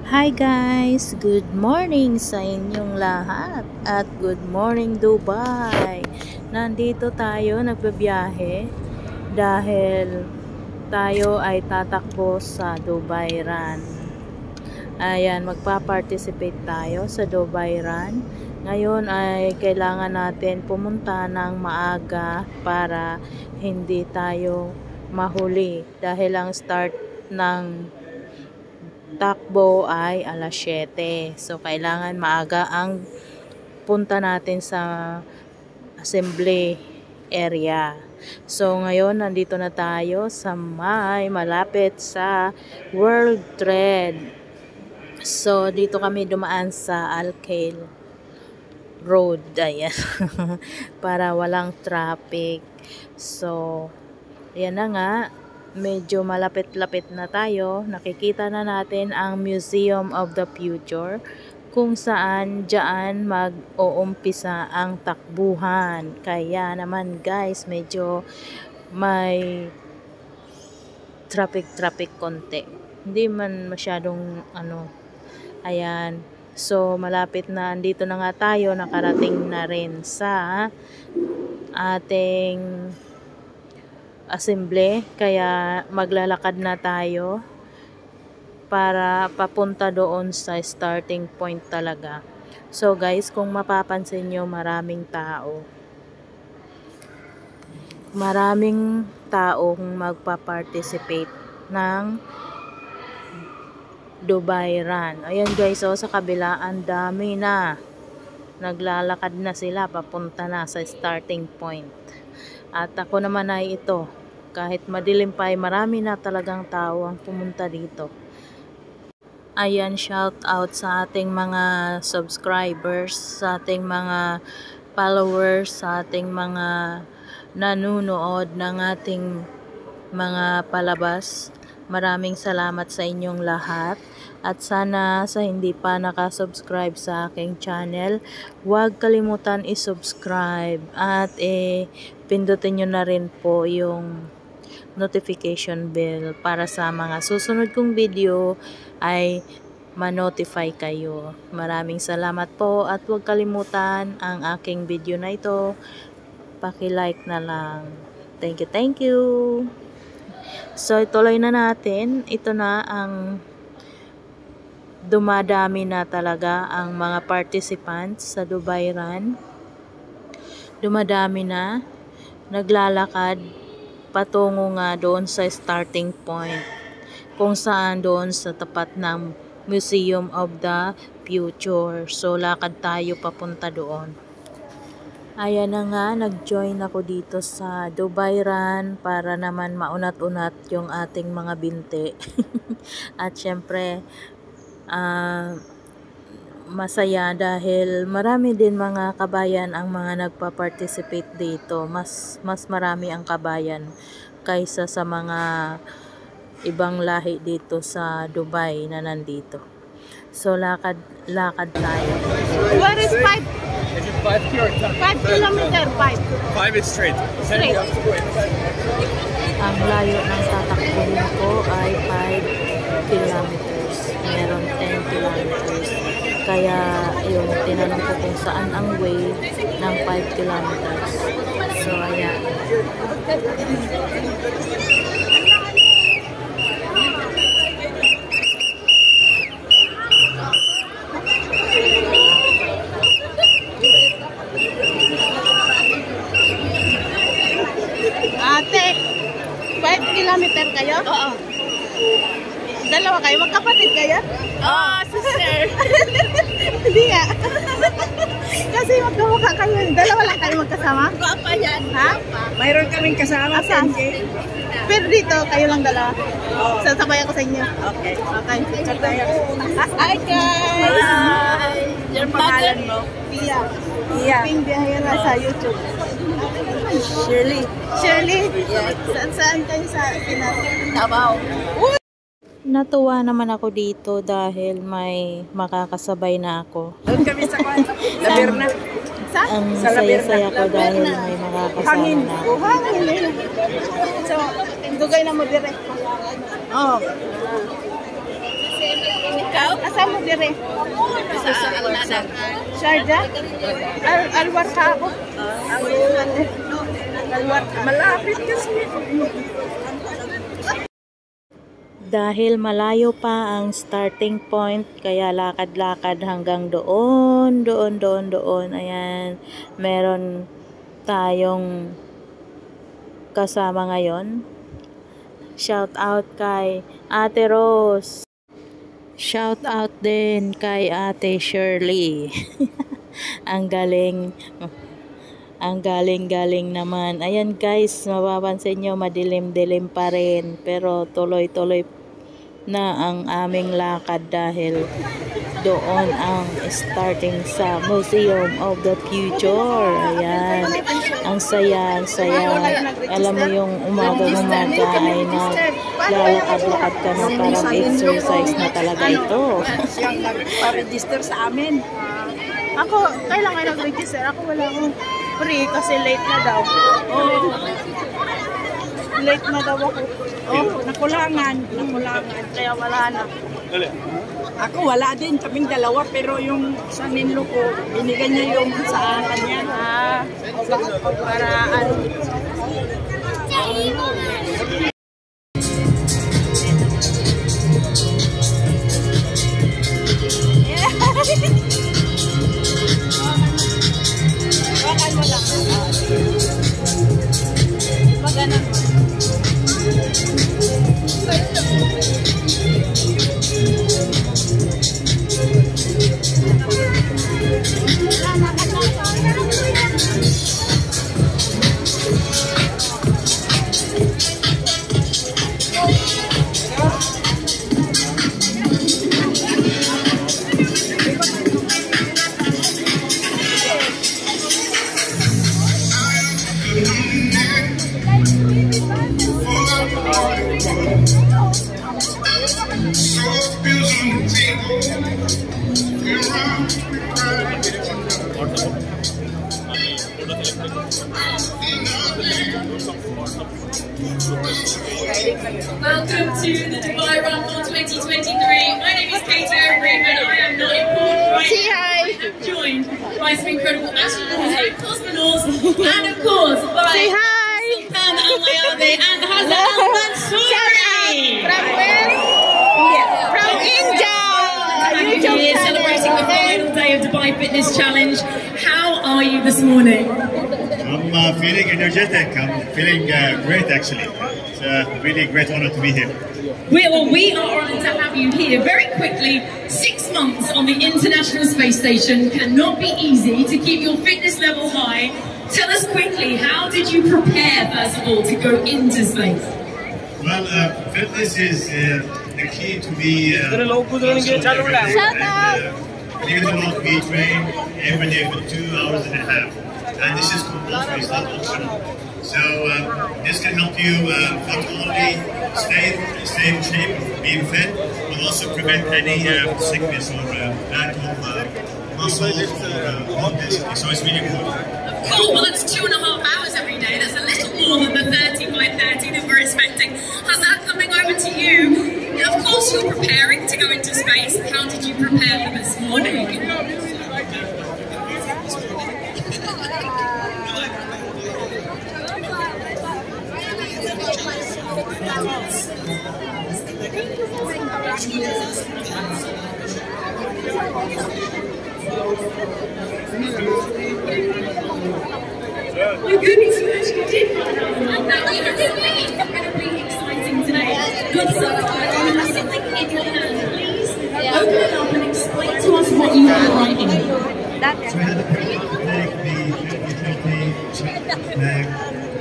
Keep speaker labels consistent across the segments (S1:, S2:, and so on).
S1: Hi guys! Good morning sa inyong lahat at good morning Dubai! Nandito tayo nagbabiyahe dahil tayo ay tatakbo sa Dubai Run. Ayan, magpa-participate tayo sa Dubai Run. Ngayon ay kailangan natin pumunta ng maaga para hindi tayo mahuli dahil ang start ng takbo ay alas 7. So, kailangan maaga ang punta natin sa assembly area. So, ngayon, nandito na tayo sa malapit sa World Trade. So, dito kami dumaan sa Al-Khail Road. Ayan. Para walang traffic. So, ayan na nga. Medyo malapit-lapit na tayo. Nakikita na natin ang Museum of the Future kung saan dyan mag-uumpisa ang takbuhan. Kaya naman guys, medyo may traffic konti. Hindi man masyadong ayan. So malapit na, andito na nga tayo, nakarating na rin sa ating assembly, kaya maglalakad na tayo para papunta doon sa starting point talaga. So guys, kung mapapansin nyo, maraming taong magpa-participate ng Dubai Run. Ayan guys, so sa kabila ang dami na, naglalakad na sila papunta na sa starting point. At ako naman ay ito, kahit madilim pa ay marami na talagang tao ang pumunta dito. Ayan, shout out sa ating mga subscribers, sa ating mga followers, sa ating mga nanonood ng ating mga palabas. Maraming salamat sa inyong lahat. At sana sa hindi pa nakasubscribe sa aking channel, huwag kalimutan i-subscribe at pindutin nyo na rin po yung notification bell para sa mga susunod kong video ay ma-notify kayo. Maraming salamat po at huwag kalimutan ang aking video na ito. Paki-like na lang. Thank you. So ituloy na natin. Ito na ang dumadami na talaga ang mga participants sa Dubai Run. Dumadami na, naglalakad patungo nga doon sa starting point, kung saan doon sa tapat ng Museum of the Future. So lakad tayo papunta doon. Ayan na nga, nag-join ako dito sa Dubai Run para naman maunat-unat yung ating mga binti. At syempre, masaya dahil marami din mga kabayan ang mga nagpa-participate dito. Mas marami ang kabayan kaysa sa mga ibang lahi dito sa Dubai na nandito. So lakad tayo.
S2: What is 5?
S3: Is it 5 here or 10?
S2: 5 kilometer, 5.
S3: 5 is straight.
S2: Straight.
S1: Ang layo ng tatakbuhin ko ay 5 kilometers. Meron 10 kilometers. Kaya yung tinanong ko kung saan ang way ng 5 kilometers. So ayan.
S2: Ate, 5 kilometer kayo? Oo. Dalawa kayo? Magkapatid kayo? Oo, sister. Hindi nga. Kasi magkamukha kayo. Dalawa lang kayo magkasama? Guwapa yan. Ha?
S4: Mayroon kaming kasama sa NJ.
S2: Pero dito, kayo lang dalawa. Sasabay ako sa inyo.
S4: Okay.
S2: Okay. Hi guys!
S4: Hi! Yung pangalan mo?
S2: Pia.
S4: Pia.
S2: Ping Biyahera sa YouTube.
S4: Shirley.
S2: Shirley? Saan kayo sa Pinas?
S4: Davao.
S1: Natuwa naman ako dito dahil may makakasabay na ako.
S4: Doon kami sa Laberna.
S1: Ang
S4: Sa
S1: saya-saya ko
S4: Laberna.
S1: dahil may makakasama
S4: Hangin.
S1: na ako.
S2: Hangin. So, dugay na mo direct.
S4: Oh.
S2: Ikaw? Saan mo dire?
S4: Sa Al-Nada.
S2: Sharjah? Al-Warha ako. Al-Warha.
S4: Malapit kasi.
S1: Dahil malayo pa ang starting point, kaya lakad-lakad hanggang doon. Ayan, meron tayong kasama ngayon. Shout out kay Ate Rose. Shout out din kay Ate Shirley. Ang galing naman. Ayan guys, mapapansin nyo madilim-dilim pa rin, pero tuloy-tuloy na ang aming lakad dahil doon ang starting sa Museum of the Future. Ayan, ang saya. Alam mo yung umaga ay naglalakad-lakad ka na, parang exercise na talaga ito.
S4: Siyang nagpa-register sa amin.
S2: Ako, kailan kayo nag-register? Ako wala akong free kasi late na daw. Late na daw ako.
S4: Nakulangan.
S2: Kaya wala na.
S4: Ako wala din, kaming dalawa, pero yung sa ninlo ko, binigyan niya yung sa kanya.
S2: Para ano. Bakan mo lang. Maganan mo.
S5: Welcome to the Dubai Run for 2023. My name is Katie Overeem and I am not important right
S2: Say
S5: now.
S2: hi.
S5: I am joined by some incredible astronauts and cosmonauts, and of course by
S2: Say hi.
S5: Sultan Al-Mayadi and Hazan Al-Mansouri.
S2: From where? From India. YouTube
S5: Here
S2: channel.
S5: celebrating the final day of Dubai Fitness Challenge. How are you this morning?
S6: I'm feeling energetic. I'm feeling great actually. It's a really great honor to be here.
S5: We are honoured to have you here. Very quickly, 6 months on the International Space Station cannot be easy to keep your fitness level high. Tell us quickly, how did you prepare, first of all, to go into space?
S6: Well, fitness is the key to be
S3: Shut
S2: up.
S6: Believe it or not, we train every day for 2 hours and a half. And this is compulsory, it's not optional. So this can help you not only stay in shape, being fit, but also prevent any sickness or lack of muscles or bone density. So it's really important.
S5: Cool, well that's 2.5 hours every day. That's a little more than the 30 by 30 that we're expecting. Hazan, coming over to you. And of course you're preparing to go into space. How did you prepare for this morning? Oh goodness, you actually did run out of that. That was incredibly exciting today. Good stuff. You have something in your hand. Please open it up and explain to us what you have right in it.
S6: So we had a take the 2020 leg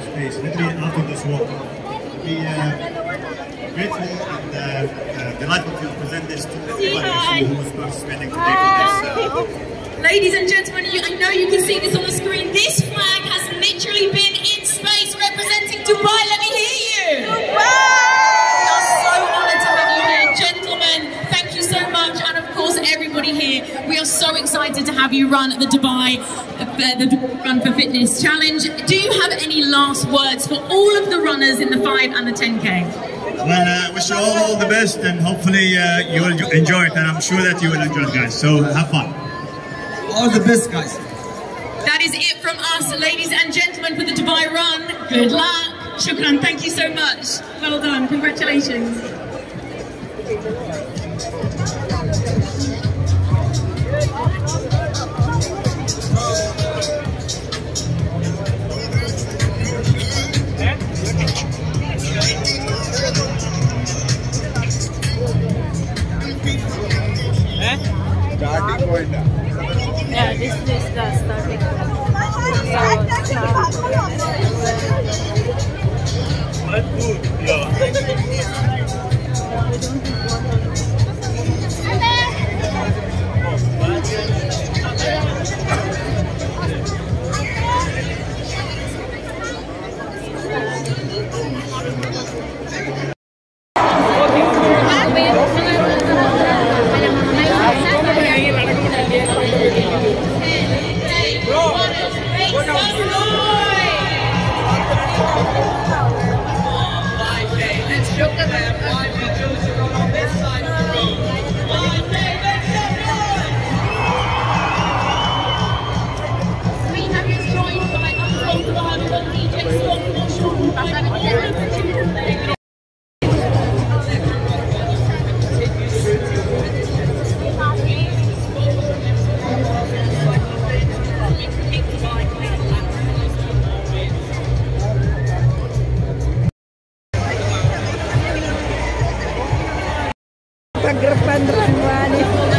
S6: space, literally out of this world. We grateful and delighted to present this to everybody who was participating today for this.
S5: Ladies and gentlemen, I know you can see this on the screen. This flag has literally been in space representing Dubai. Let me hear you. Dubai! We are so honoured to have you here. Gentlemen, thank you so much. And of course, everybody here, we are so excited to have you run the Dubai Run for Fitness Challenge. Do you have any last words for all of the runners in the 5 and the 10K?
S6: Well, wish you all the best, and hopefully you will enjoy it, and I'm sure that you will enjoy it, guys. So have fun.
S3: All the best, guys.
S5: That is it from us, ladies and gentlemen, for the Dubai run. Good luck. Shukran, thank you so much. Well done, congratulations.
S3: Starting point.
S1: Yeah, this is the starting point.
S4: Pag-run-run,